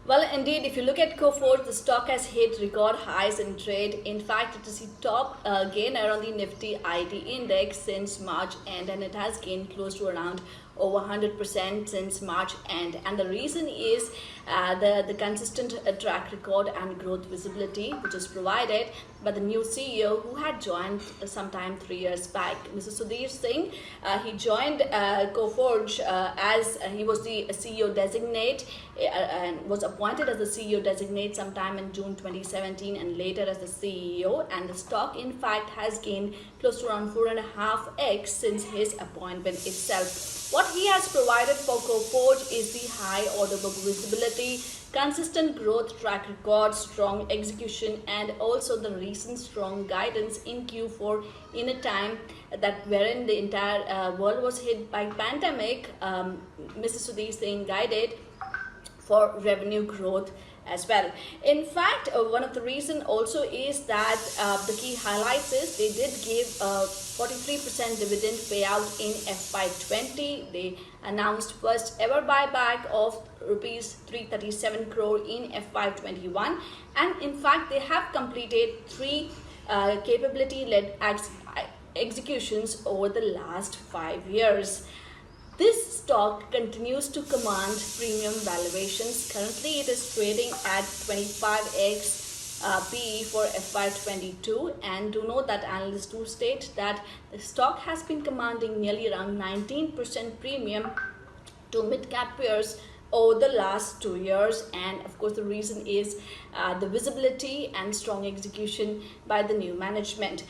Well, indeed, if you look at Coforge, the stock has hit record highs in trade. In fact, it is the top gainer on the Nifty IT index since March end, and it has gained close to around over 100% since March end. And the reason is the consistent track record and growth visibility which is provided by the new CEO who had joined sometime 3 years back. Mr. Sudhir Singh, he joined Coforge as he was the CEO designate and was appointed as the CEO designate sometime in June 2017 and later as the CEO, and the stock in fact has gained close to around 4.5x since his appointment itself. What he has provided for Coforge is the high order book visibility, consistent growth track record, strong execution, and also the recent strong guidance in Q4 in a time that wherein the entire world was hit by pandemic. Mr. Sudhir Singh guided for revenue growth as well. In fact, one of the reason also is that the key highlights is they did give a 43% dividend payout in FY20. They announced first ever buyback of rupees 337 crore in FY21, and in fact they have completed 3 capability-led executions over the last 5 years. This stock continues to command premium valuations. Currently, it is trading at 25x PE for FY22, and do note that analysts do state that the stock has been commanding nearly around 19% premium to mid-cap peers over the last 2 years, and of course the reason is the visibility and strong execution by the new management.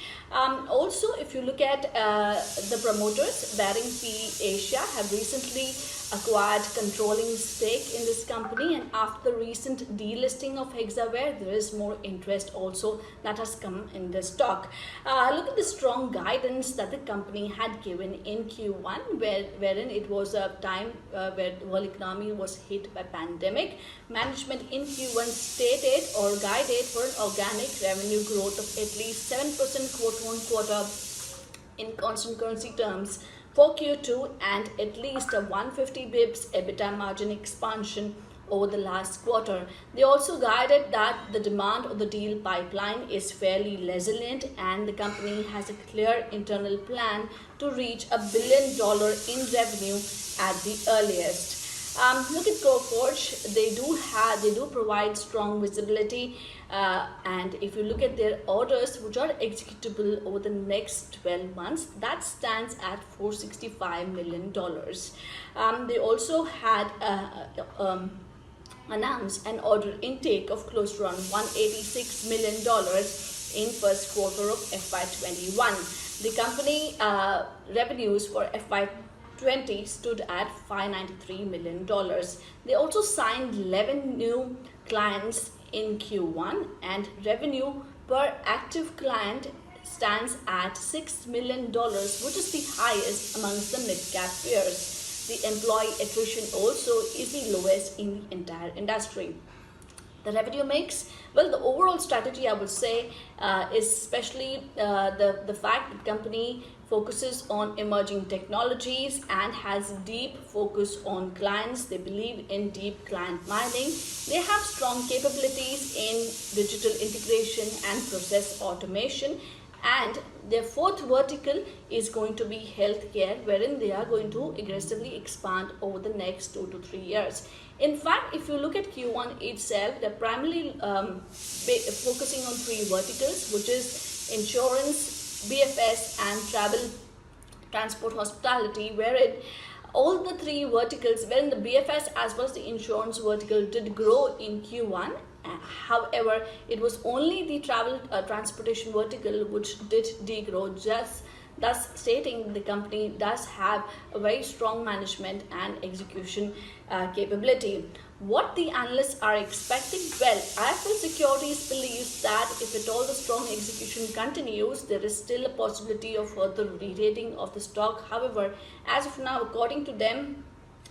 Also, if you look at the promoters, Baring PE Asia have recently acquired controlling stake in this company, and after the recent delisting of Hexaware, there is more interest also that has come in the stock. Look at the strong guidance that the company had given in Q1, wherein it was a time where the world economy was hit by pandemic. Management in Q1 stated or guided for an organic revenue growth of at least 7% quarter-on-quarter in constant currency terms for Q2, and at least a 150 bips EBITDA margin expansion over the last quarter. They also guided that the demand of the deal pipeline is fairly resilient, and the company has a clear internal plan to reach $1 billion in revenue at the earliest. Look at Coforge, they do provide strong visibility, and if you look at their orders which are executable over the next 12 months, that stands at $465 million. They also had announced an order intake of close to around $186 million in first quarter of FY21. The company revenues for FY20 stood at $593 million. They also signed 11 new clients in Q1, and revenue per active client stands at $6 million, which is the highest amongst the mid-cap peers. The employee attrition also is the lowest in the entire industry. The revenue mix, well, the overall strategy I would say is especially the fact that the company focuses on emerging technologies and has deep focus on clients. They believe in deep client mining. They have strong capabilities in digital integration and process automation, and their fourth vertical is going to be healthcare, wherein they are going to aggressively expand over the next 2 to 3 years. In fact, if you look at Q1 itself, they're primarily focusing on 3 verticals, which is insurance, BFS, and travel, transport, hospitality, wherein all the 3 verticals, wherein the BFS as well as the insurance vertical did grow in Q1. However, it was only the travel transportation vertical which did degrow, just thus stating the company does have a very strong management and execution capability. What the analysts are expecting? Well, IIFL Securities believes that if at all the strong execution continues, there is still a possibility of further re-rating of the stock. However, as of now, according to them,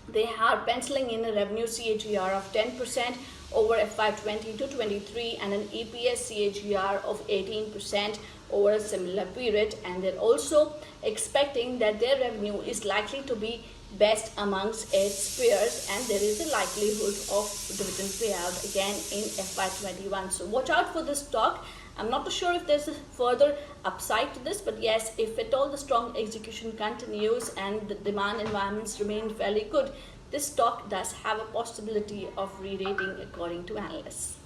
they are penciling in a revenue CAGR of 10% over FY20 to 23 and an EPS CAGR of 18% over a similar period, and they're also expecting that their revenue is likely to be best amongst its peers, and there is a likelihood of dividend payout again in FY21. So watch out for this stock. I'm not too sure if there's a further upside to this, but yes, if at all the strong execution continues and the demand environments remain fairly good, this stock does have a possibility of re-rating according to analysts.